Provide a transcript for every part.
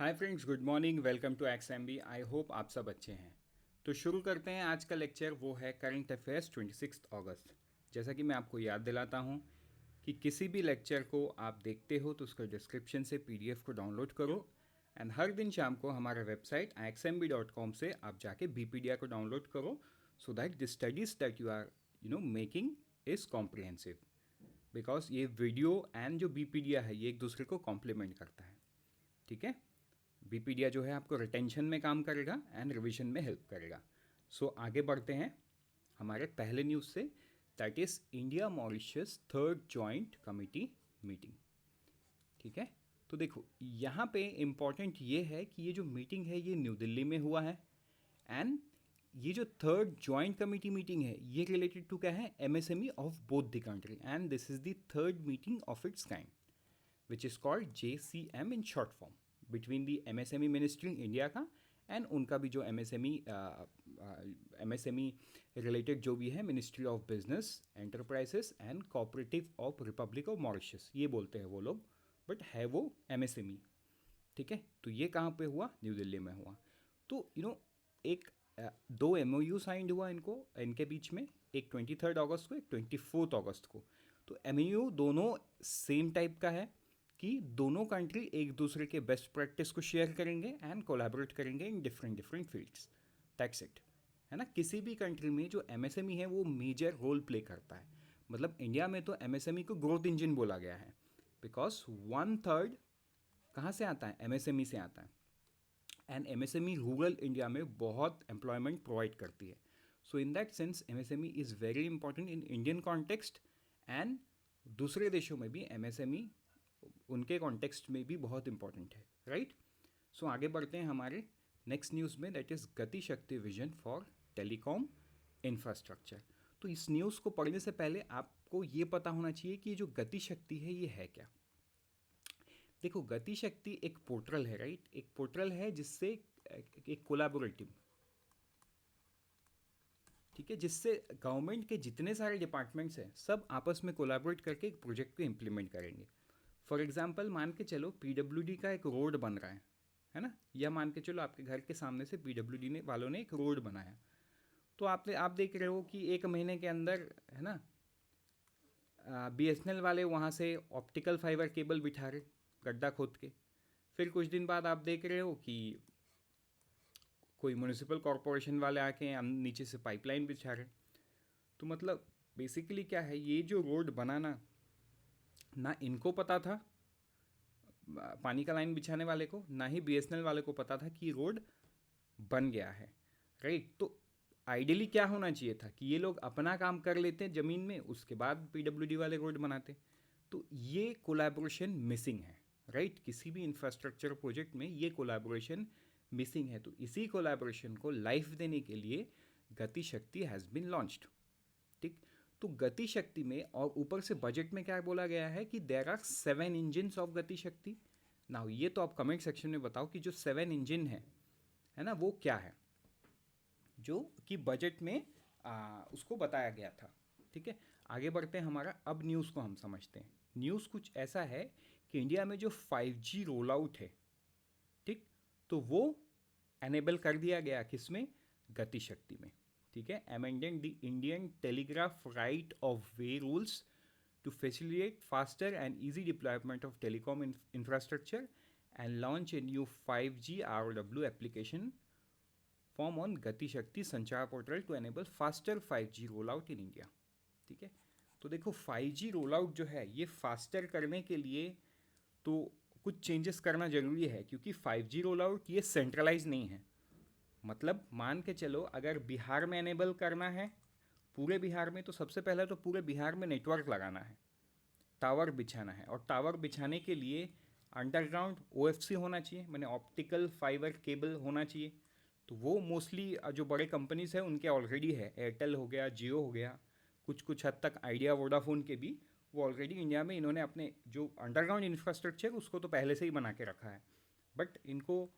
Hi friends, good morning. Welcome to XMB. I hope आप सब अच्छे हैं। तो शुरू करते हैं आज का लेक्चर। वो है करंट अफेयर्स 26 अगस्त। जैसा कि मैं आपको याद दिलाता हूं कि किसी भी लेक्चर को आप देखते हो तो उसका डिस्क्रिप्शन से पीडीएफ को डाउनलोड करो एंड हर दिन शाम को हमारा वेबसाइट xmb.com से आप जाके बीपीडीआर को डाउनलोड करो so that the studies that you are making is comprehensive. Because ये वीडियो एंड जो बीपीडीआर है ये एक दूसरे को कॉम्प्लीमेंट करता है। ठीक है। बीपीडिया जो है आपको रिटेंशन में काम करेगा एंड रिवीजन में हेल्प करेगा। सो आगे बढ़ते हैं हमारे पहले न्यूज़ से, that is India Mauritius third joint committee meeting. ठीक है। तो देखो यहाँ पे इम्पॉर्टेंट ये है कि ये जो मीटिंग है ये न्यू दिल्ली में हुआ है एंड ये जो थर्ड जॉइंट कमिटी मीटिंग है ये रिलेटेड टू क्या है, MSME of both the country and this is the third meeting of its kind which is called JCM in short form between the MSME ministry India का and उनका भी जो MSME related जो भी है, ministry of business enterprises and cooperative of Republic of Mauritius, ये बोलते हैं वो लोग, बट है वो MSME। ठीक है। तो ये कहाँ पे हुआ, न्यू दिल्ली में हुआ। तो एक दो MOU साइंड हुआ इनके बीच में, एक 23 अगस्त को, एक 24 अगस्त को। तो MOU दोनों सेम टाइप का है कि दोनों कंट्री एक दूसरे के बेस्ट प्रैक्टिस को शेयर करेंगे एंड कोलैबोरेट करेंगे in different different fields. That's it. है ना। किसी भी कंट्री में जो MSME है वो मेजर रोल प्ले करता है। मतलब इंडिया में तो MSME को ग्रोथ इंजन बोला गया है बिकॉज 1/3 कहाँ से आता है, MSME से आता है एंड MSME रूरल इंडिया में बहुत एम्प्लॉयमेंट प्रोवाइड करती है। So in that sense MSME is very important in Indian context and दूसरे देशों में भी MSME उनके कॉन्टेक्स्ट में भी बहुत इंपॉर्टेंट है। राइट। सो आगे बढ़ते हैं हमारे नेक्स्ट न्यूज़ में, दैट इज़ गति शक्ति विजन फॉर टेलीकॉम इंफ्रास्ट्रक्चर। तो इस न्यूज़ को पढ़ने से पहले आपको ये पता होना चाहिए कि जो गति शक्ति है ये है क्या। देखो, गति शक्ति एक पोर्टल है। राइट। एक पोर्टल है जिससे एक कोलैबोरेटिव, ठीक है, जिससे गवर्नमेंट के जितने सारे डिपार्टमेंट्स हैं सब आपस में कोलैबोरेट करके एक प्रोजेक्ट को इम्प्लीमेंट करेंगे। फॉर एग्जांपल मान के चलो PWD का एक रोड बन रहा है ना, या मान के चलो आपके घर के सामने से PWD वालों ने एक रोड बनाया। तो आप देख रहे हो कि 1 महीने के अंदर, है ना, BSNL वाले वहाँ से ऑप्टिकल फाइबर केबल बिठा रहे गड्ढा खोद के। फिर कुछ दिन बाद आप देख रहे हो कि कोई म्यूनिसिपल कॉरपोरेशन वाले आके नीचे से पाइपलाइन बिछा रहे। तो मतलब बेसिकली क्या है, ये जो रोड बनाना ना इनको पता था, पानी का लाइन बिछाने वाले को, ना ही BSNL वाले को पता था कि रोड बन गया है। राइट। तो आइडियली क्या होना चाहिए था कि ये लोग अपना काम कर लेते हैं ज़मीन में, उसके बाद PWD वाले रोड बनाते। तो ये कोलैबोरेशन मिसिंग है। राइट। किसी भी इंफ्रास्ट्रक्चर प्रोजेक्ट में ये कोलैबोरेशन मिसिंग है। तो इसी कोलैबोरेशन को लाइफ देने के लिए गति शक्ति हैज़ बीन लॉन्च्ड। ठीक। तो गति शक्ति में और ऊपर से बजट में क्या बोला गया है कि देर आर 7 इंजन्स ऑफ गति शक्ति। ना ये तो आप कमेंट सेक्शन में बताओ कि जो 7 इंजन है ना, वो क्या है, जो कि बजट में उसको बताया गया था। ठीक है। आगे बढ़ते हैं हमारा, अब न्यूज़ को हम समझते हैं। न्यूज़ कुछ ऐसा है कि इंडिया में जो 5G रोल आउट है, ठीक, तो वो एनेबल कर दिया गया किसमें, गति शक्ति में। ठीक है। Amended the Indian telegraph right of way rules to facilitate faster and easy deployment of telecom infrastructure and launch a new 5G ROW application form on Gati Shakti Sanchar portal to enable faster 5G roll out in India. ठीक है। तो देखो 5G roll out जो है ये faster करने के लिए तो कुछ चेंजेस करना ज़रूरी है, क्योंकि 5G रोल आउट ये सेंट्रलाइज नहीं है। मतलब मान के चलो अगर बिहार में एनेबल करना है पूरे बिहार में, तो सबसे पहले तो पूरे बिहार में नेटवर्क लगाना है, टावर बिछाना है, और टावर बिछाने के लिए अंडरग्राउंड OFC होना चाहिए, मैंने ऑप्टिकल फाइबर केबल होना चाहिए। तो वो मोस्टली जो बड़े कंपनीज हैं उनके ऑलरेडी है, एयरटेल हो गया, जियो हो गया, कुछ कुछ हद तक आइडिया वोडाफोन के भी, वो ऑलरेडी इंडिया में इन्होंने अपने जो अंडरग्राउंड इंफ्रास्ट्रक्चर उसको तो पहले से ही बना के रखा है। बट इनको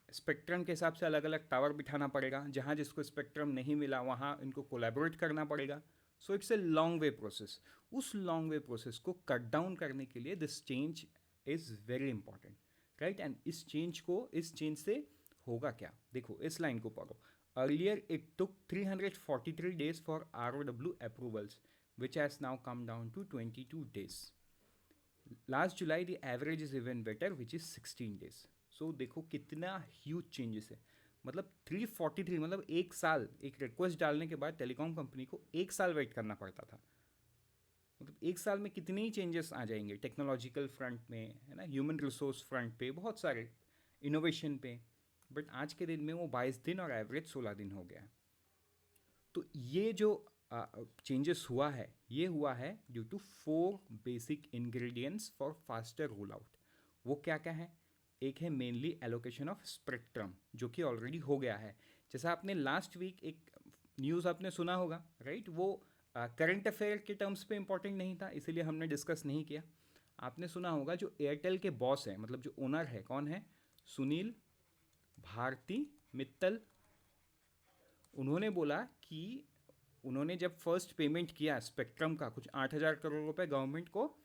स्पेक्ट्रम के हिसाब से अलग अलग टावर बिठाना पड़ेगा, जहाँ जिसको स्पेक्ट्रम नहीं मिला वहाँ इनको कोलैबोरेट करना पड़ेगा। So it's a long way process. उस लॉन्ग वे प्रोसेस को कट डाउन करने के लिए this change is very important. Right. And इस चेंज से होगा क्या, देखो इस लाइन को पढ़ो। Earlier it took 343 days for ROW approvals which has now come down to 22 days. Last July the average is even better which is 16 days. So देखो कितना ह्यूज चेंजेस है, मतलब 343, मतलब एक साल, एक रिक्वेस्ट डालने के बाद टेलीकॉम कंपनी को एक साल वेट करना पड़ता था। मतलब एक साल में कितने ही चेंजेस आ जाएंगे टेक्नोलॉजिकल फ्रंट में, है ना, ह्यूमन रिसोर्स फ्रंट पे, बहुत सारे इनोवेशन पे। बट आज के दिन में वो 22 दिन और एवरेज 16 दिन हो गया है। तो ये जो चेंजेस हुआ है, ये हुआ है due to 4 basic ingredients for faster roll out. वो क्या क्या है? एक है मेनली एलोकेशन ऑफ स्पेक्ट्रम, जो कि ऑलरेडी हो गया है। जैसा आपने लास्ट वीक एक न्यूज़ आपने सुना होगा, राइट, वो करंट अफेयर के टर्म्स पे इंपॉर्टेंट नहीं था, इसीलिए हमने डिस्कस नहीं किया। आपने सुना होगा जो एयरटेल के बॉस है, मतलब जो ओनर है, कौन है? सुनील भारती मित्तल। उन्होंने बोला कि उन्होंने जब फर्स्ट पेमेंट किया स्पेक्ट्रम का, कुछ 8,000 करोड़ रुपए गवर्नमेंट को,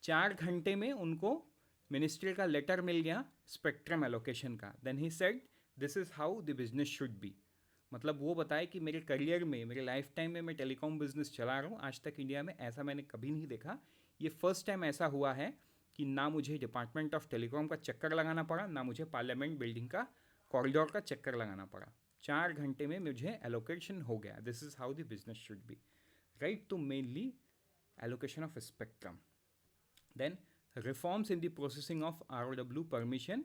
4 घंटे में उनको मिनिस्ट्री का लेटर मिल गया स्पेक्ट्रम एलोकेशन का। Then he said this is how the business should be. मतलब वो बताए कि मेरे करियर में, मेरे लाइफ टाइम में मैं टेलीकॉम बिजनेस चला रहा हूँ, आज तक इंडिया में ऐसा मैंने कभी नहीं देखा। ये फर्स्ट टाइम ऐसा हुआ है कि ना मुझे डिपार्टमेंट ऑफ टेलीकॉम का चक्कर लगाना पड़ा, ना मुझे पार्लियामेंट बिल्डिंग का कॉरिडोर का चक्कर लगाना पड़ा। 4 घंटे में मुझे एलोकेशन हो गया। This is how the business should be, right. तो mainly allocation of spectrum. Then reforms in the processing of ROW permission,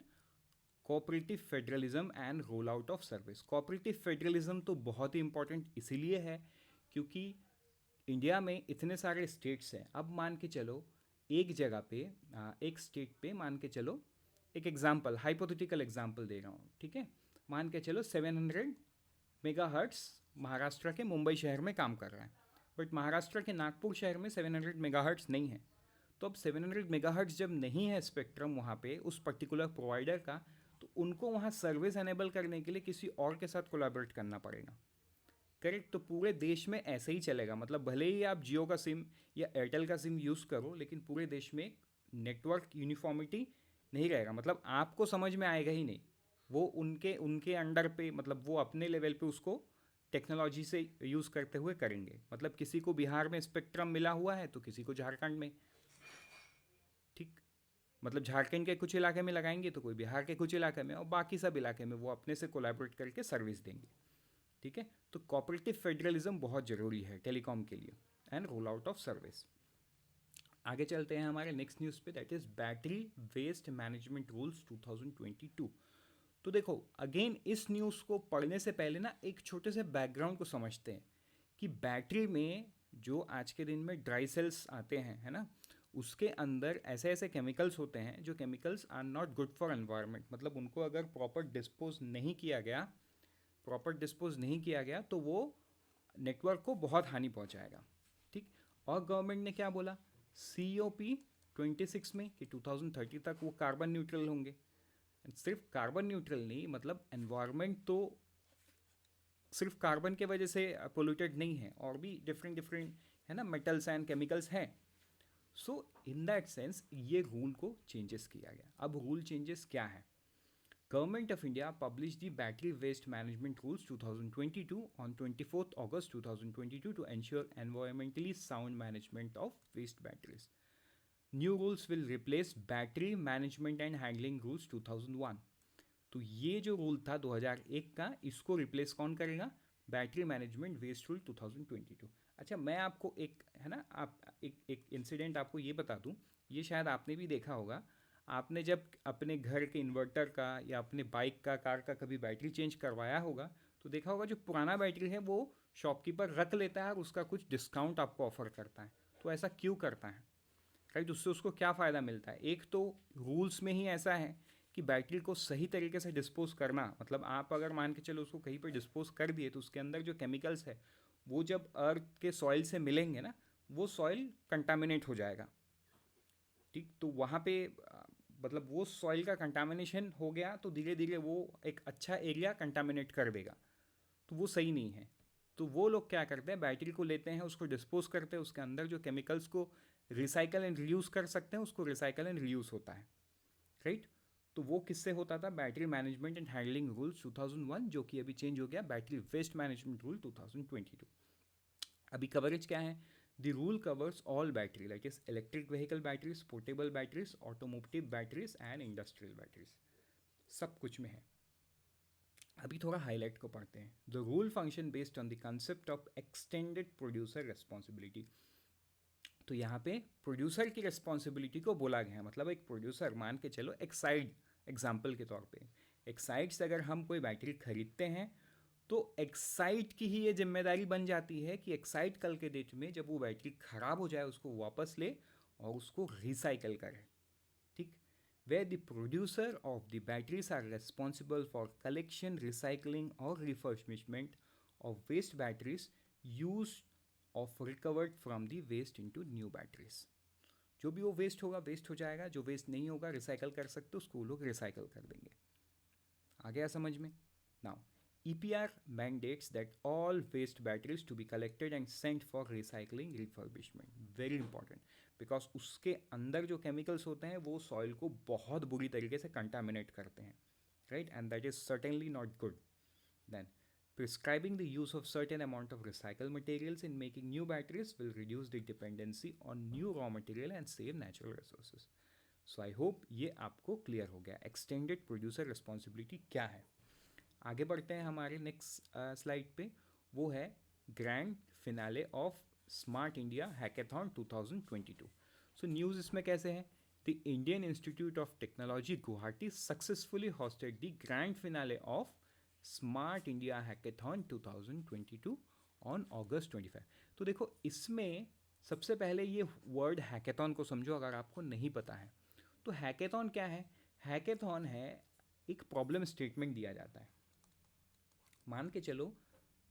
cooperative federalism and roll out of service. Cooperative federalism तो बहुत ही इंपॉर्टेंट इसीलिए है क्योंकि India में इतने सारे states हैं। अब मान के चलो एक जगह पे, एक स्टेट पे मान के चलो, एक एग्जांपल, हाइपोथेटिकल एग्जांपल दे रहा हूँ, ठीक है। मान के चलो 700 मेगाहर्ट्स महाराष्ट्र के मुंबई शहर में काम कर रहा है, बट महाराष्ट्र के नागपुर शहर में 700 मेगाहर्ट्स नहीं है। तो अब 700 मेगाहर्ट्स जब नहीं है स्पेक्ट्रम वहाँ पे उस पर्टिकुलर प्रोवाइडर का, तो उनको वहाँ सर्विस एनेबल करने के लिए किसी और के साथ कोलैबोरेट करना पड़ेगा, करेक्ट। तो पूरे देश में ऐसे ही चलेगा, मतलब भले ही आप जियो का सिम या एयरटेल का सिम यूज़ करो, लेकिन पूरे देश में नेटवर्क यूनिफॉर्मिटी नहीं रहेगा। मतलब आपको समझ में आएगा ही नहीं, वो उनके उनके अंडर पे, मतलब वो अपने लेवल पे उसको टेक्नोलॉजी से यूज़ करते हुए करेंगे। मतलब किसी को बिहार में स्पेक्ट्रम मिला हुआ है तो किसी को झारखंड में, ठीक। मतलब झारखंड के कुछ इलाके में लगाएंगे तो कोई बिहार के कुछ इलाके में, और बाकी सब इलाके में वो अपने से कोलैबोरेट करके सर्विस देंगे, ठीक है। तो कोऑपरेटिव फेडरलिज्म बहुत ज़रूरी है टेलीकॉम के लिए, and roll out of service. आगे चलते हैं हमारे नेक्स्ट न्यूज़ पे, that is battery waste management rules 2022। तो देखो अगेन इस न्यूज़ को पढ़ने से पहले ना एक छोटे से बैकग्राउंड को समझते हैं कि बैटरी में जो आज के दिन में ड्राई सेल्स आते हैं, है ना, उसके अंदर ऐसे ऐसे केमिकल्स होते हैं जो chemicals are not good for environment. मतलब उनको अगर प्रॉपर डिस्पोज नहीं किया गया तो वो नेटवर्क को बहुत हानि पहुंचाएगा, ठीक। और गवर्नमेंट ने क्या बोला COP26 में कि 2030 तक वो कार्बन न्यूट्रल होंगे। सिर्फ कार्बन न्यूट्रल नहीं, मतलब एनवायरनमेंट तो सिर्फ कार्बन के वजह से पोल्यूटेड नहीं है, और भी डिफरेंट डिफरेंट, है ना, मेटल्स एंड केमिकल्स हैं। सो इन दैट सेंस ये रूल को चेंजेस किया गया। अब रूल चेंजेस क्या है? Government of India published the Battery Waste Management Rules 2022 on 24th August 2022 to ensure environmentally sound management of waste batteries. New rules will replace Battery Management and Handling Rules 2001. तो ये जो rule था 2001 का, इसको replace कौन करेगा? Battery management waste rule 2022। अच्छा, मैं आपको एक, है ना, आप एक इंसिडेंट आपको ये बता दूं, ये शायद आपने भी देखा होगा। आपने जब अपने घर के इन्वर्टर का या अपने बाइक का, कार का कभी बैटरी चेंज करवाया होगा तो देखा होगा जो पुराना बैटरी है वो शॉपकीपर रख लेता है और उसका कुछ डिस्काउंट आपको ऑफर करता है। तो ऐसा क्यों करता है, राइट? उससे उसको क्या फ़ायदा मिलता है? एक तो रूल्स में ही ऐसा है कि बैटरी को सही तरीके से डिस्पोज करना, मतलब आप अगर मान के चलो उसको कहीं पर डिस्पोज कर दिए तो उसके अंदर जो केमिकल्स है वो जब अर्थ के सॉइल से मिलेंगे ना, वो सॉइल कंटामिनेट हो जाएगा, ठीक। तो वहाँ पे मतलब वो सॉइल का कंटामिनेशन हो गया तो धीरे धीरे वो एक अच्छा एरिया कंटामिनेट कर देगा, तो वो सही नहीं है। तो वो लोग क्या करते हैं, बैटरी को लेते हैं, उसको डिस्पोज करते हैं, उसके अंदर जो केमिकल्स को रिसाइकल एंड रीयूज़ कर सकते हैं उसको रिसाइकल एंड रीयूज़ होता है, राइट। तो वो किससे होता था? Battery management and handling rules 2001, जो कि अभी चेंज हो गया बैटरी वेस्ट मैनेजमेंट रूल 2022. अभी कवरेज क्या है? The rule covers all battery like is electric vehicle batteries, portable batteries, automotive batteries and industrial batteries, सब कुछ में है. अभी थोड़ा हाईलाइट को पढ़ते हैं. The rule function based on the concept of extended producer responsibility. तो यहाँ पे प्रोड्यूसर की रेस्पॉन्सिबिलिटी को बोला गया है. मतलब एक प्रोड्यूसर, मान के चलो एक्साइड एग्जाम्पल के तौर पे, एक्साइड से अगर हम कोई बैटरी खरीदते हैं तो एक्साइड की ही ये जिम्मेदारी बन जाती है कि एक्साइड कल के डेट में जब वो बैटरी खराब हो जाए उसको वापस ले और उसको रिसाइकल करे. ठीक. where the producer of the batteries are responsible for collection, recycling or refurbishment of waste batteries used of recovered from the waste into new batteries. जो भी वो वेस्ट होगा वेस्ट हो जाएगा, जो वेस्ट नहीं होगा रिसाइकल कर सकते उसको वो लोग रिसाइकल कर देंगे. आ गया समझ में? Now EPR mandates that all waste batteries to be collected and sent for recycling refurbishment. Very important, because उसके अंदर जो केमिकल्स होते हैं वो सॉइल को बहुत बुरी तरीके से कंटामिनेट करते हैं, right, and that is certainly not good. Then prescribing the use of certain amount of recycled materials in making new batteries will reduce the dependency on new raw material and save natural resources. So I hope ये आपको clear हो गया extended producer responsibility क्या है. आगे बढ़ते हैं हमारे नेक्स्ट स्लाइड पे. वो है grand finale of smart India hackathon 2022. So news इसमें कैसे है? The Indian institute of technology Guwahati successfully hosted the grand finale of smart India hackathon 2022 on August 25. तो देखो इसमें सबसे पहले ये वर्ड हैकेथॉन को समझो अगर आपको नहीं पता है. तो हैकेथॉन क्या है? हैकेथॉन है एक प्रॉब्लम स्टेटमेंट दिया जाता है. मान के चलो,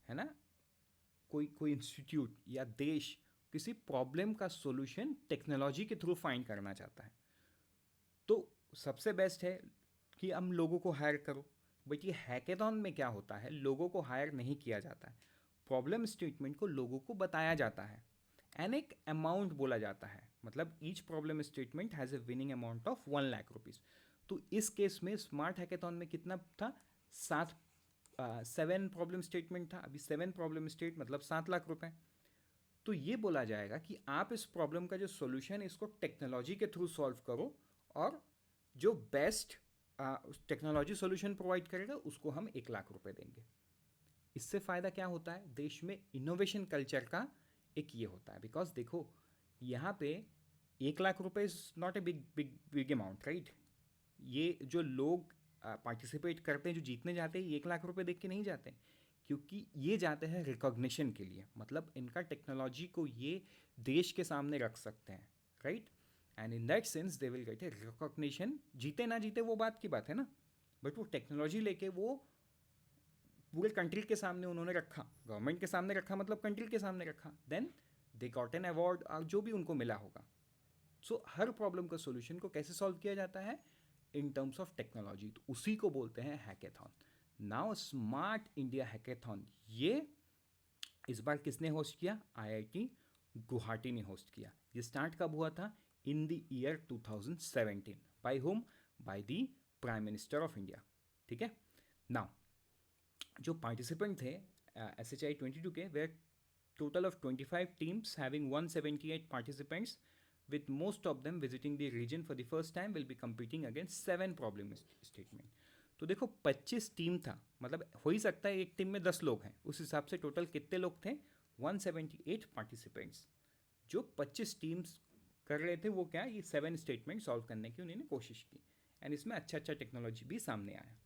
है ना, कोई इंस्टीट्यूट या देश किसी प्रॉब्लम का सॉल्यूशन टेक्नोलॉजी के थ्रू फाइंड करना चाहता है, तो सबसे बेस्ट है कि हम लोगों को हायर करो. बट ये हैकेथॉन में क्या होता है, लोगों को हायर नहीं किया जाता है, प्रॉब्लम स्टेटमेंट को लोगों को बताया जाता है एंड एक अमाउंट बोला जाता है. मतलब each problem statement has a winning amount of 1 lakh rupees. तो इस केस में स्मार्ट हैकेथॉन में कितना था? 7 प्रॉब्लम स्टेटमेंट था. अभी 7 प्रॉब्लम स्टेट मतलब 7 लाख रुपए. तो ये बोला जाएगा कि आप इस प्रॉब्लम का जो सॉल्यूशन है इसको टेक्नोलॉजी के थ्रू सॉल्व करो और जो बेस्ट टेक्नोलॉजी सॉल्यूशन प्रोवाइड करेगा उसको हम 1 लाख रुपए देंगे. इससे फ़ायदा क्या होता है? देश में इनोवेशन कल्चर का एक ये होता है. बिकॉज देखो यहाँ पे 1 लाख रुपए is not a big amount, right. ये जो लोग पार्टिसिपेट करते हैं, जो जीतने जाते हैं, 1 लाख रुपए देख के नहीं जाते हैं, क्योंकि ये जाते हैं रिकॉग्निशन के लिए. मतलब इनका टेक्नोलॉजी को ये देश के सामने रख सकते हैं, right. And in that sense they will get A recognition. जीते ना जीते वो बात की बात है ना, बट वो टेक्नोलॉजी लेके वो पूरे कंट्री के सामने उन्होंने रखा, गवर्नमेंट के सामने रखा, मतलब कंट्री के सामने रखा. Then they got an award, जो भी उनको मिला होगा. सो हर प्रॉब्लम का सोल्यूशन को कैसे सॉल्व किया जाता है? In terms of technology. तो उसी को बोलते हैं hackathon. Now smart India hackathon ये इस बार किसने होस्ट किया? IIT गुवाहाटी ने होस्ट किया. ये स्टार्ट कब हुआ था? In the year 2017. By whom? By the prime minister of India. ठीक है. नाउ जो पार्टिसिपेंट थे SHI 22 के, where total of 25 teams having 178 participants, with most of them visiting the region for the first time, will be competing against 7 problem statement. तो देखो 25 team था, मतलब हो ही सकता है एक टीम में 10 लोग हैं. उस हिसाब से टोटल कितने लोग थे? 178 पार्टिसिपेंट्स. जो 25 टीम्स कर रहे थे वो क्या, ये 7 स्टेटमेंट सॉल्व करने की उन्होंने कोशिश की. एंड इसमें अच्छा टेक्नोलॉजी भी सामने आया.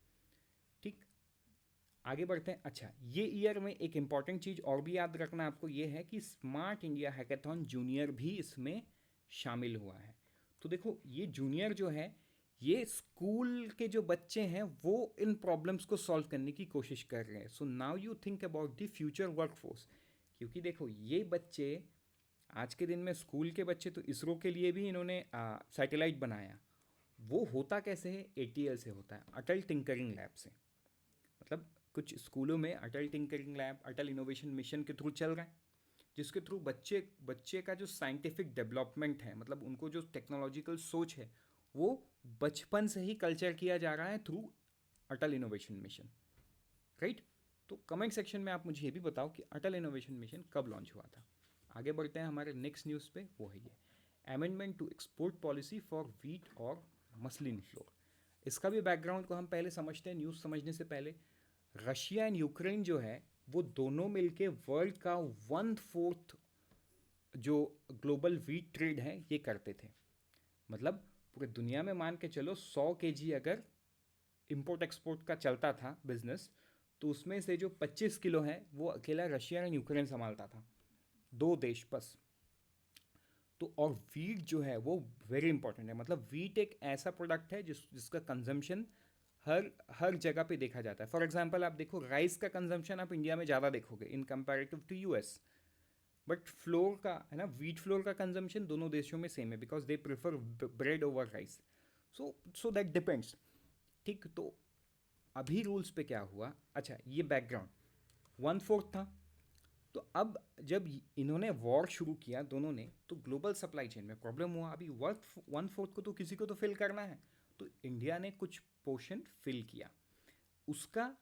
ठीक, आगे बढ़ते हैं. अच्छा, ये ईयर में एक इंपॉर्टेंट चीज़ और भी याद रखना आपको, ये है कि स्मार्ट इंडिया हैकेथॉन जूनियर भी इसमें शामिल हुआ है. तो देखो ये जूनियर जो है, ये स्कूल के जो बच्चे हैं वो इन प्रॉब्लम्स को सॉल्व करने की कोशिश कर रहे हैं. So now you think about the future workforce. क्योंकि देखो ये बच्चे आज के दिन में, स्कूल के बच्चे, तो इसरो के लिए भी इन्होंने सैटेलाइट बनाया. वो होता कैसे है? ATL से होता है, अटल टिंकरिंग लैब से. मतलब कुछ स्कूलों में अटल टिंकरिंग लैब, अटल इनोवेशन मिशन के थ्रू चल रहा है, जिसके थ्रू बच्चे का जो साइंटिफिक डेवलपमेंट है, मतलब उनको जो टेक्नोलॉजिकल सोच है वो बचपन से ही कल्चर किया जा रहा है थ्रू अटल इनोवेशन मिशन, राइट? तो कमेंट सेक्शन में आप मुझे ये भी बताओ कि अटल इनोवेशन मिशन कब लॉन्च हुआ था। आगे बढ़ते हैं हमारे नेक्स्ट न्यूज़ पे, वो है ये amendment to export policy for wheat और मसलिन फ्लोर। इसका भी बैकग्राउंड को हम पहले समझते हैं न्यूज़ समझने से पहले। रशिया एंड यूक्रेन जो है वो दोनों मिलके वर्ल्ड का 1/4 जो ग्लोबल व्हीट ट्रेड है ये करते थे। मतलब पूरे दुनिया में मान के चलो 100 kg अगर इंपोर्ट एक्सपोर्ट का चलता था बिजनेस, तो उसमें से जो 25 किलो है वो अकेला रशिया एंड यूक्रेन संभालता था, दो देश बस। तो और वीट जो है वो वेरी इंपॉर्टेंट है। मतलब वीट एक ऐसा प्रोडक्ट है जिसका कंजम्पशन हर हर जगह पे देखा जाता है। फॉर एग्जांपल आप देखो राइस का कंजम्पशन आप इंडिया में ज़्यादा देखोगे in comparative to US, but floor का है ना, व्हीट फ्लोर का कंजम्पशन दोनों देशों में सेम है because they prefer bread over rice. So that depends. ठीक, तो अभी रूल्स पे क्या हुआ, अच्छा ये बैकग्राउंड 1/4 था। तो अब जब इन्होंने वॉर शुरू किया दोनों ने, तो ग्लोबल सप्लाई चेन में प्रॉब्लम हुआ। अभी 1/4 को तो किसी को तो फिल करना है, तो इंडिया ने कुछ पोर्शन फिल किया उसका।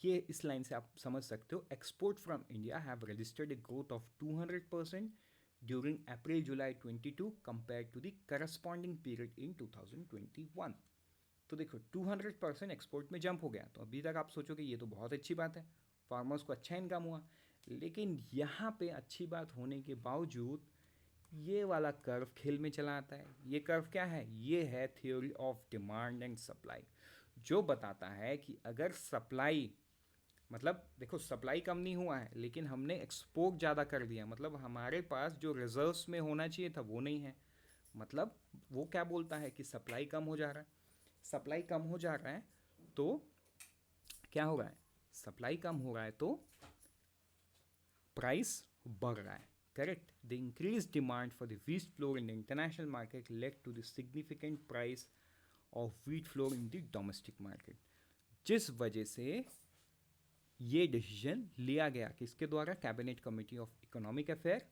ये इस लाइन से आप समझ सकते हो, export from India have registered a growth of 200% during April July 22 compare to the corresponding period in 2021। तो देखो 200% एक्सपोर्ट में जंप हो गया। तो अभी तक आप सोचोगे ये तो बहुत अच्छी बात है, फार्मर्स को अच्छा इनकम हुआ। लेकिन यहाँ पे अच्छी बात होने के बावजूद ये वाला कर्व खेल में चला आता है। ये कर्व क्या है? ये है theory of demand and supply, जो बताता है कि अगर सप्लाई, मतलब देखो सप्लाई कम नहीं हुआ है लेकिन हमने एक्सपोर्ट ज़्यादा कर दिया, मतलब हमारे पास जो रिजर्व्स में होना चाहिए था वो नहीं है। मतलब वो क्या बोलता है कि सप्लाई कम हो जा रहा है। सप्लाई कम हो जा रहा है तो क्या हो रहा है? सप्लाई कम हो रहा है तो प्राइस बढ़ रहा है, correct? The increase demand for the wheat flour in the international market led to the significant price of wheat flour in the domestic market, जिस वजह से ये डिसीजन लिया गया किसके द्वारा? Cabinet committee of economic affair,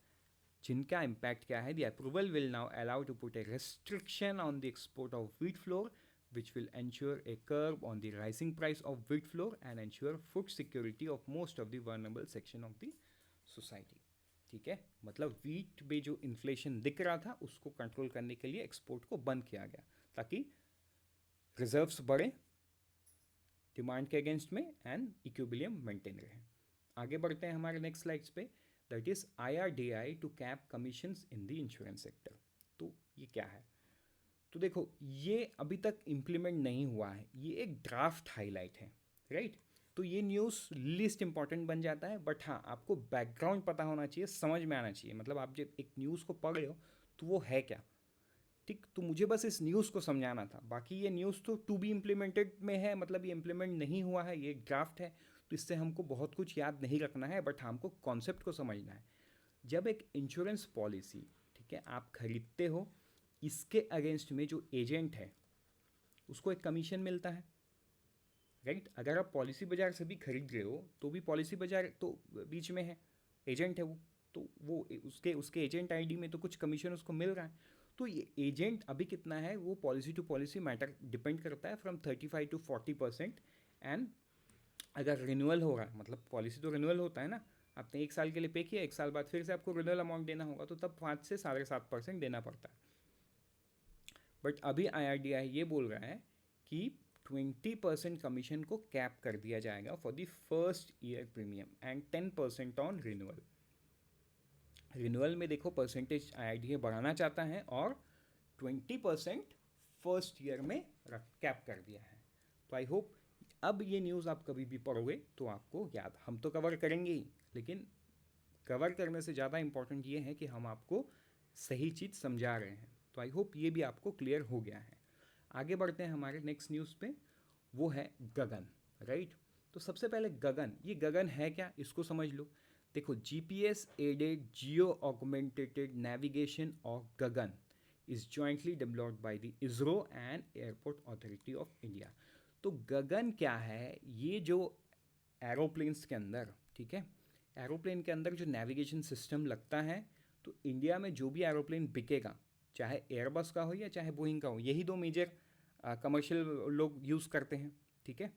जिनका इम्पैक्ट क्या है? The approval will now allow to put a restriction on the export of wheat flour which will ensure a curb on the rising price of wheat flour and ensure food security of most of the vulnerable section of the society। ठीक है, मतलब wheat में जो inflation दिख रहा था उसको control करने के लिए एक्सपोर्ट को बंद किया गया ताकि रिजर्व्स बढ़े डिमांड के अगेंस्ट में एंड इक्विलिब्रियम मेंटेन रहे। आगे बढ़ते हैं हमारे नेक्स्ट स्लाइड्स पे, that is IRDAI to cap commissions in the insurance sector. तो ये क्या है? तो देखो ये अभी तक इम्प्लीमेंट नहीं हुआ है, ये एक ड्राफ्ट हाईलाइट है, राइट? तो ये न्यूज़ लिस्ट इंपॉर्टेंट बन जाता है, बट हाँ आपको बैकग्राउंड पता होना चाहिए, समझ में आना चाहिए। मतलब आप जब एक न्यूज़ को पढ़ रहे हो तो वो है क्या, ठीक? तो मुझे बस इस न्यूज़ को समझाना था। बाकी ये न्यूज़ तो टू बी इम्प्लीमेंटेड में है, मतलब ये इम्प्लीमेंट नहीं हुआ है, ये ड्राफ्ट है। तो इससे हमको बहुत कुछ याद नहीं रखना है, बट हमको कॉन्सेप्ट को समझना है। जब एक इंश्योरेंस पॉलिसी, ठीक है, आप खरीदते हो, इसके अगेंस्ट में जो एजेंट है उसको एक कमीशन मिलता है, राइट? अगर आप पॉलिसी बाजार से भी खरीद रहे हो तो भी पॉलिसी बाजार तो बीच में है, एजेंट है वो, तो वो उसके उसके एजेंट आईडी में तो कुछ कमीशन उसको मिल रहा है। तो ये एजेंट अभी कितना है वो policy to policy matter depend करता है, फ्रॉम 35 to 40%। एंड अगर रिन्यूअल हो रहा है, मतलब पॉलिसी तो रिन्यूअल होता है ना, आपने 1 साल के लिए पे किया, 1 साल बाद फिर से आपको रिन्यूअल अमाउंट देना होगा, तो तब 5 से 7.5% देना पड़ता है। बट अभी IRDAI ये बोल रहा है कि 20% कमीशन को कैप कर दिया जाएगा for the first year premium and 10% on renewal. Renewal में देखो परसेंटेज IRDAI बढ़ाना चाहता है और 20% फर्स्ट ईयर में कैप कर दिया है। तो आई होप अब ये न्यूज़ आप कभी भी पढ़ोगे तो आपको याद, हम तो कवर करेंगे ही, लेकिन कवर करने से ज़्यादा इम्पॉर्टेंट ये है कि हम आपको सही चीज़ समझा रहे हैं। तो आई होप ये भी आपको क्लियर हो गया है। आगे बढ़ते हैं हमारे नेक्स्ट न्यूज़ पे, वो है गगन, राइट? तो सबसे पहले गगन, ये गगन है क्या इसको समझ लो। देखो GPS added geo augmented navigation of Gagan is jointly developed by the ISRO and airport authority of India. तो गगन क्या है? ये जो एरोप्लेन्स के अंदर, ठीक है, एरोप्लेन के अंदर जो नेविगेशन सिस्टम लगता है, तो इंडिया में जो भी एरोप्लेन बिकेगा, चाहे एयरबस का हो या चाहे बोइंग का हो, यही दो मेजर कमर्शियल लोग यूज़ करते हैं, ठीक है।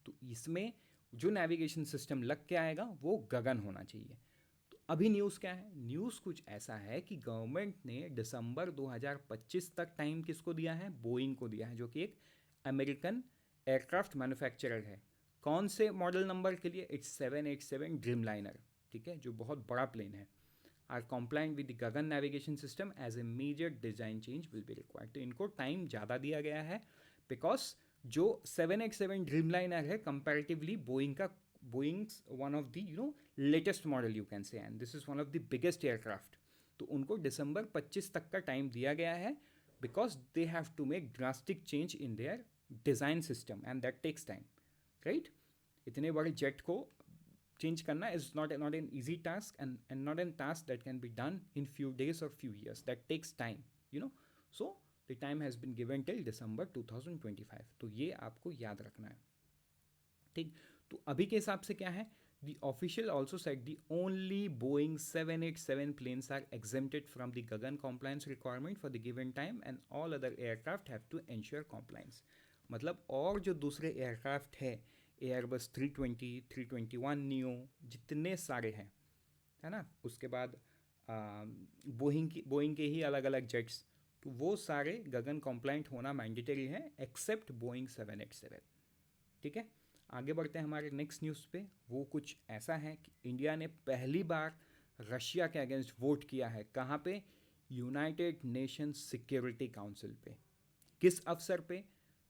तो इसमें जो नेविगेशन सिस्टम लग के आएगा वो गगन होना चाहिए। तो अभी न्यूज़ क्या है? न्यूज़ कुछ ऐसा है कि गवर्नमेंट ने दिसंबर 2025 तक टाइम किसको दिया है? बोइंग को दिया है, जो कि एक अमेरिकन एयरक्राफ्ट मैन्युफैक्चरर है। कौन से मॉडल नंबर के लिए? इट्स 787 ड्रीम लाइनर, ठीक है, जो बहुत बड़ा प्लेन है। Are compliant with the GAGAN navigation system as a major design change will be required. तो इनको टाइम ज़्यादा दिया गया है बिकॉज जो 787 ड्रीम लाइनर है comparatively Boeing's one of the latest model you can say, and this is one of the biggest aircraft. तो उनको दिसंबर 25 तक का टाइम दिया गया है because they have to make drastic change in their design system and that takes time, right. इतने बड़े jet को change करना is not an easy task and not a task that can be done in few days or few years. That takes time, you know. So the time has been given till December 2025. तो ये आपको याद रखना है, ठीक। तो अभी के हिसाब से क्या है? The official also said the only Boeing 787 planes are exempted from the Gagan compliance requirement for the given time and all other aircraft have to ensure compliance. मतलब और जो दूसरे एयरक्राफ्ट है, एयरबस 320, 321 नियो, जितने सारे हैं, है ना, उसके बाद बोइंग के ही अलग अलग जेट्स, तो वो सारे गगन कॉम्प्लाइंट होना मैंडेटरी है एक्सेप्ट बोइंग 787, ठीक है। आगे बढ़ते हैं हमारे नेक्स्ट न्यूज़ पे। वो कुछ ऐसा है कि इंडिया ने पहली बार रशिया के अगेंस्ट वोट किया है। कहाँ पे? यूनाइटेड नेशंस सिक्योरिटी काउंसिल पे। किस अवसर पे?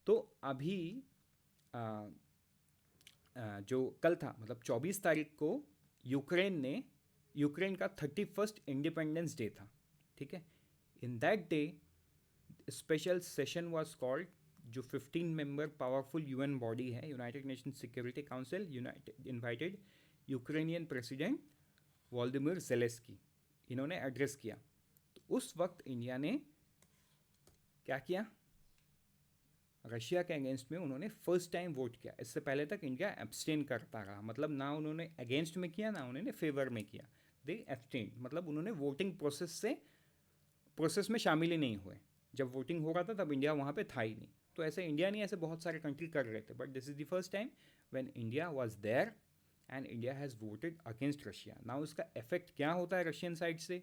तो अभी जो कल था, मतलब 24 तारीख को यूक्रेन का 31st इंडिपेंडेंस डे था, ठीक है। In that day special session was called, जो 15 मेंबर पावरफुल यूएन बॉडी है, United nation security council, invited Ukrainian president Volodymyr Zelensky, इन्होंने एड्रेस किया। तो उस वक्त इंडिया ने क्या किया? रशिया के अगेंस्ट में उन्होंने फर्स्ट टाइम वोट किया। इससे पहले तक इंडिया एब्सटेन करता रहा, मतलब ना उन्होंने अगेंस्ट में किया ना उन्होंने फेवर में किया, दे एब्सटेन, मतलब उन्होंने वोटिंग प्रोसेस में शामिल ही नहीं हुए। जब वोटिंग हो रहा था तब इंडिया वहाँ पे था ही नहीं। तो ऐसे इंडिया नहीं, ऐसे बहुत सारे कंट्री कर रहे थे, but this is the first time when India was there and India has voted against Russia. ना उसका इफेक्ट क्या होता है रशियन साइड से,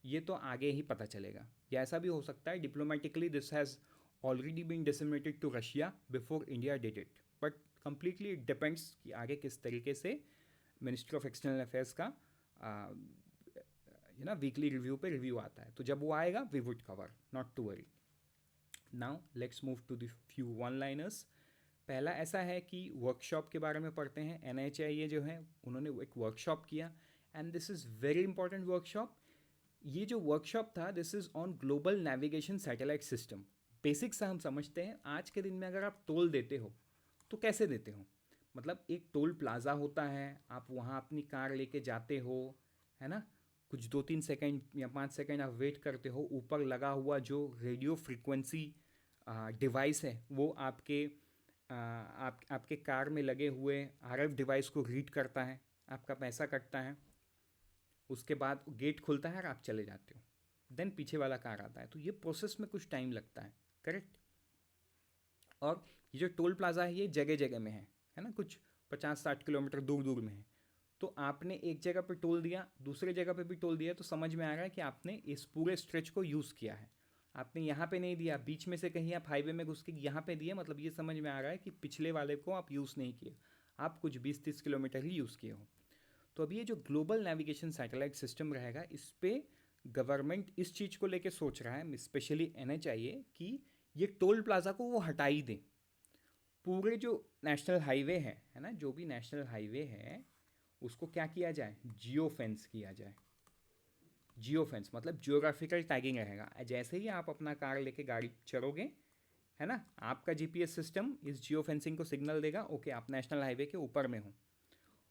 ये तो आगे ही पता चलेगा। या ऐसा भी हो सकता है diplomatically this has already been disseminated to Russia before India did it, but completely it depends कि आगे किस तरीके से मिनिस्ट्री ऑफ एक्सटर्नल अफेयर्स का वीकली रिव्यू पे रिव्यू आता है। तो जब वो आएगा we would cover, not to worry. Now let's move to the few one liners. पहला ऐसा है कि वर्कशॉप के बारे में पढ़ते हैं। NHIA जो है उन्होंने एक वर्कशॉप किया and this is very important workshop. ये जो वर्कशॉप था this is on global navigation satellite system. Basics से हम समझते हैं, आज के दिन में अगर आप टोल देते हो तो कैसे देते हो? मतलब एक टोल प्लाज़ा होता है, आप वहाँ अपनी कार लेके जाते हो, है ना, कुछ 2-3 सेकंड या 5 सेकंड आप वेट करते हो, ऊपर लगा हुआ जो रेडियो फ्रीक्वेंसी डिवाइस है वो आपके कार में लगे हुए RF डिवाइस को रीड करता है, आपका पैसा कटता है, उसके बाद गेट खुलता है और आप चले जाते हो, देन पीछे वाला कार आता है। तो ये प्रोसेस में कुछ टाइम लगता है, करेक्ट। और ये जो टोल प्लाज़ा है ये जगह जगह में है ना, कुछ 50-60 किलोमीटर दूर दूर में है। तो आपने एक जगह पे टोल दिया, दूसरे जगह पे भी टोल दिया, तो समझ में आ रहा है कि आपने इस पूरे स्ट्रेच को यूज़ किया है। आपने यहाँ पे नहीं दिया, बीच में से कहीं आप हाईवे में घुस के यहाँ पे दिए, मतलब ये समझ में आ रहा है कि पिछले वाले को आप यूज़ नहीं किए, आप कुछ 20-30 किलोमीटर ही यूज़ किए हो। तो अभी ये जो ग्लोबल नेविगेशन सैटेलाइट सिस्टम रहेगा, इस पर गवर्नमेंट इस चीज़ को लेके सोच रहा है, स्पेशली NHIA, कि ये टोल प्लाज़ा को वो हटा ही दे। पूरे जो नेशनल हाईवे है ना, जो भी नेशनल हाईवे है उसको क्या किया जाए? जियो फेंस किया जाए। जियो फेंस मतलब जियोग्राफिकल टैगिंग रहेगा। जैसे ही आप अपना कार लेके गाड़ी चलोगे, है ना, आपका GPS सिस्टम इस जियो फेंसिंग को सिग्नल देगा, ओके आप नेशनल हाईवे के ऊपर में हो।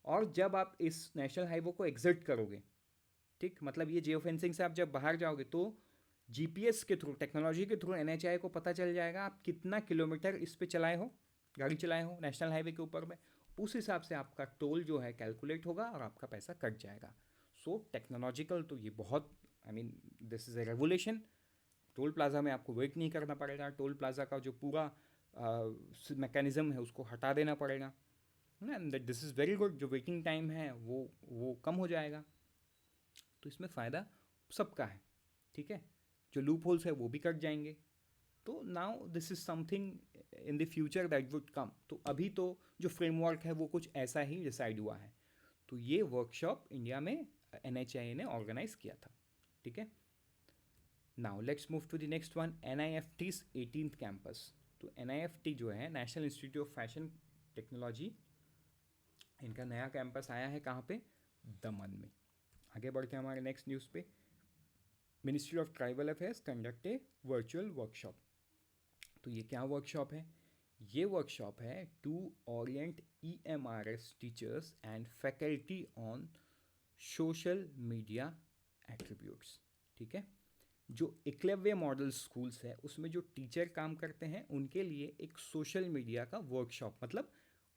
और जब आप इस नेशनल हाईवे को एग्जिट करोगे, ठीक, मतलब ये जियो फेंसिंग से आप जब बाहर जाओगे तो GPS के थ्रू, टेक्नोलॉजी के थ्रू NHIA को पता चल जाएगा आप कितना किलोमीटर इस पे चलाए हो, गाड़ी चलाए हो नेशनल हाईवे के ऊपर में। उस हिसाब से आपका टोल जो है कैलकुलेट होगा और आपका पैसा कट जाएगा। सो टेक्नोलॉजिकल तो ये बहुत, I mean this is a revolution toll plaza में आपको वेट नहीं करना पड़ेगा, टोल प्लाज़ा का जो पूरा मैकेनिज़्म है उसको हटा देना पड़ेगा, है ना। दिस इज़ वेरी गुड, जो वेटिंग टाइम है वो कम हो जाएगा। तो इसमें फ़ायदा सबका है, ठीक है। जो लूप होल्स है वो भी कट जाएंगे। तो now this is something in the future that would come. तो अभी तो जो फ्रेमवर्क है वो कुछ ऐसा ही डिसाइड हुआ है। तो ये वर्कशॉप इंडिया में NHAI ने ऑर्गेनाइज किया था, ठीक है। Now let's move to the next one, NIFT's 18th campus. तो NIFT जो है national institute of fashion technology, इनका नया कैंपस आया है कहाँ पे, दमन में। आगे बढ़ते हैं हमारे नेक्स्ट न्यूज़ पे। Ministry of tribal affairs conduct a virtual workshop. तो ये क्या वर्कशॉप है, ये वर्कशॉप है to orient EMRS teachers and faculty on social media attributes, ठीक है। जो एकलव्य मॉडल स्कूल्स है उसमें जो टीचर काम करते हैं उनके लिए एक सोशल मीडिया का वर्कशॉप, मतलब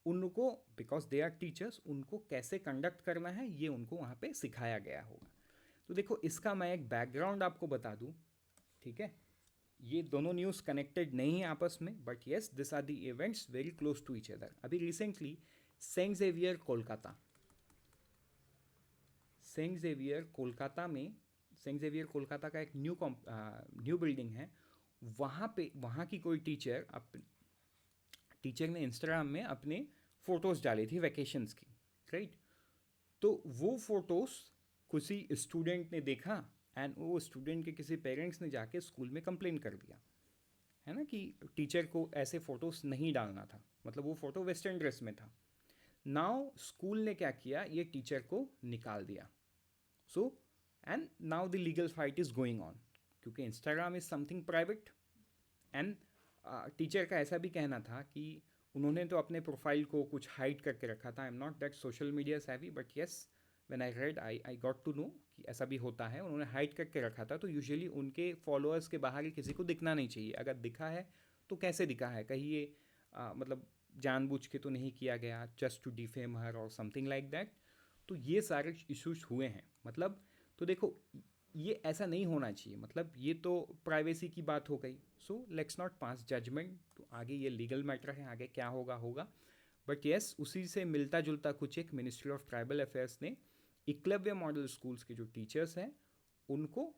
उनको, बिकॉज दे आर टीचर्स, उनको कैसे कंडक्ट करना है ये उनको वहाँ पे सिखाया गया होगा। तो देखो इसका मैं एक बैकग्राउंड आपको बता दूँ, ठीक है। ये दोनों न्यूज़ कनेक्टेड नहीं है आपस में, but yes this are the events very close to each other. अभी recently Saint Xavier Kolkata, Saint Xavier Kolkata में, सेंट जेवियर कोलकाता का एक न्यू बिल्डिंग है, वहाँ पे वहाँ की कोई टीचर ने इंस्टाग्राम में अपने फ़ोटोज़ डाली थी वैकेशंस की, राइट। तो वो फ़ोटोज़ किसी स्टूडेंट ने देखा एंड वो स्टूडेंट के किसी पेरेंट्स ने जाके स्कूल में कंप्लेन कर दिया, है ना, कि टीचर को ऐसे फ़ोटोज़ नहीं डालना था, मतलब वो फ़ोटो वेस्टर्न ड्रेस में था। नाउ स्कूल ने क्या किया, ये टीचर को निकाल दिया। So and now the legal fight is going on, क्योंकि Instagram is something private. And teacher का ऐसा भी कहना था कि उन्होंने तो अपने प्रोफाइल को कुछ हाइड करके रखा था। I am not that social media savvy, but yes when I read I got to know कि ऐसा भी होता है। उन्होंने हाइड करके रखा था, तो यूजुअली उनके फॉलोअर्स के बाहर ही किसी को दिखना नहीं चाहिए। अगर दिखा है तो कैसे दिखा है, कहीं ये मतलब जानबूझ के तो नहीं किया गया, जस्ट टू डिफेम हर और समथिंग लाइक दैट। तो ये सारे इश्यूज हुए हैं, मतलब तो देखो ये ऐसा नहीं होना चाहिए, मतलब ये तो प्राइवेसी की बात हो गई। So let's not pass judgement, तो आगे ये लीगल मैटर है, आगे क्या होगा होगा। बट येस उसी से मिलता जुलता कुछ एक मिनिस्ट्री ऑफ ट्राइबल अफेयर्स ने एकलव्य मॉडल स्कूल्स के जो टीचर्स हैं उनको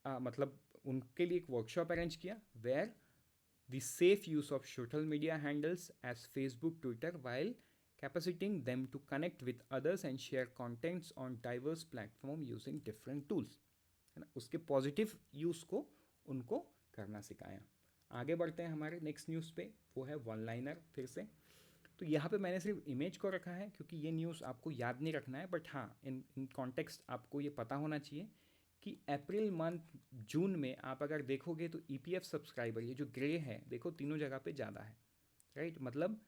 मतलब उनके लिए एक वर्कशॉप अरेंज किया, where the safe use of social media handles as Facebook, Twitter, while capacitating them to connect with others and share contents on diverse platform using different tools, है ना। उसके पॉजिटिव यूज़ को उनको करना सिखाया। आगे बढ़ते हैं हमारे नेक्स्ट न्यूज़ पे, वो है वन लाइनर फिर से। तो यहाँ पे मैंने सिर्फ इमेज को रखा है क्योंकि ये न्यूज़ आपको याद नहीं रखना है, बट हाँ इन कॉन्टेक्स्ट आपको ये पता होना चाहिए कि अप्रैल मंथ, जून में आप अगर देखोगे तो EPF सब्सक्राइबर, ये जो ग्रे है देखो तीनों जगह पे ज़्यादा है, राइट। मतलब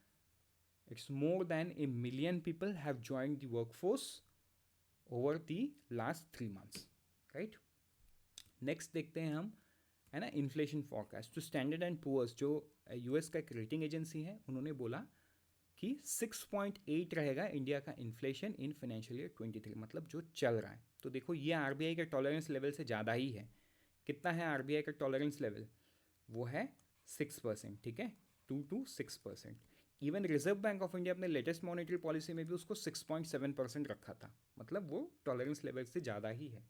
it's more than a million people have joined the workforce over the last 3 months, right. Next देखते हैं हम, है ना, इन्फ्लेशन फॉरकास्ट। तो स्टैंडर्ड एंड पुअर्स जो US का एक रेटिंग एजेंसी है, उन्होंने बोला कि 6.8 रहेगा इंडिया का इन्फ्लेशन इन फाइनेंशियल ईयर 23, मतलब जो चल रहा है। तो देखो ये RBI के टॉलरेंस लेवल से ज़्यादा ही है। कितना है RBI का टॉलरेंस लेवल, वो है 6%, ठीक है, 2 to 6%। Even reserve bank of India अपने लेटेस्ट मॉनेटरी पॉलिसी में भी उसको 6.7% रखा था, मतलब वो टॉलरेंस लेवल से ज़्यादा ही है।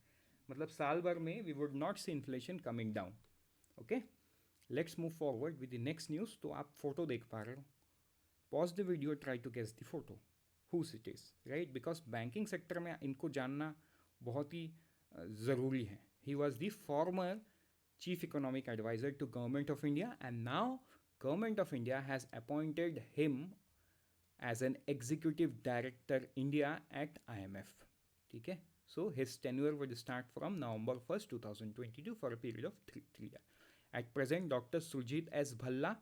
मतलब साल भर में we would not see inflation coming down. Okay, let's move forward with the next news. तो आप फोटो देख पा रहे हो, pause the video, try to guess the photo, whose it is, right, because banking sector में इनको जानना बहुत ही ज़रूरी है। He was the former chief economic adviser to government of India and now government of India has appointed him as an executive director India at IMF, ठीक है। So his tenure would start from November 1st, 2022 for a period of 3 years. At present, Dr. Surjit S. Bhalla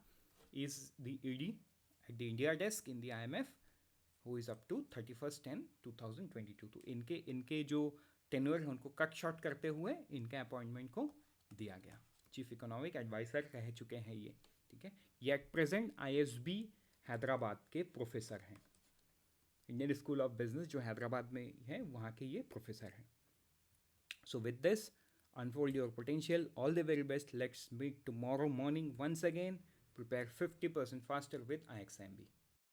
is the ED at the India desk in the IMF, who is up to 31st/10/2022. तो इनके जो tenure है उनको cut short करते हुए इनके appointment को दिया गया। चीफ इकोनॉमिक एडवाइजर कह चुके हैं ये, ठीक है। ये एट प्रेजेंट ISB हैदराबाद के प्रोफेसर हैं। इंडियन स्कूल ऑफ बिजनेस जो हैदराबाद में है वहाँ के ये प्रोफेसर हैं। So with this Unfold your potential. All the very best. Let's meet tomorrow morning once again. Prepare 50% faster with IXMB.